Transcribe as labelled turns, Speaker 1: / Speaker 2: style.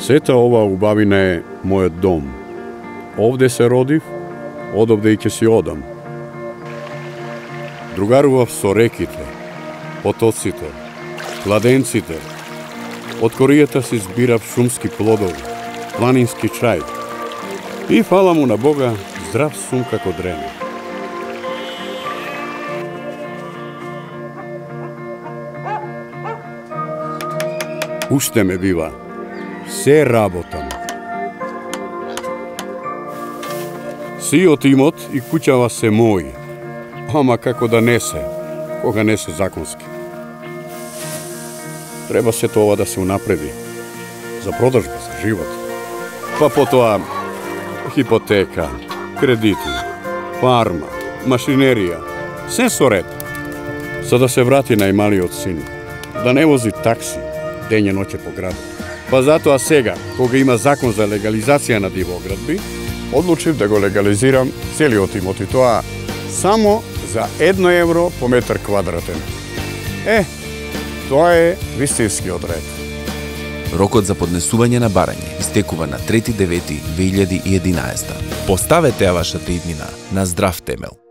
Speaker 1: Сета ова убавина е мојот дом. Овде се родив, одовде и ќе си одам. Другарував со реките, потоците, кладенците. Од коријата си збирав шумски плодови, планински чај. И фала му на Бога, здрав сум како дреме. Уште ме бива. Се работам. Сиот имот и куќава се мои. Ама како да не се, кога не се законски. Треба сето ова да се унапреди. За продажба, за живот. Па потоа хипотека, кредити, фарма, машинерија, се со ред. За да се врати најмалиот син. Да не вози такси, дење ноќе по градот. Па затоа сега, кога има закон за легализација на дивоградби, одлучив да го легализирам целиот имот и тоа само за 1 евро по метар квадратен. Тоа е вистинскиот ред.
Speaker 2: Рокот за поднесување на барање истекува на 3.9.2011. Поставете ја вашата иднина на здрав темел.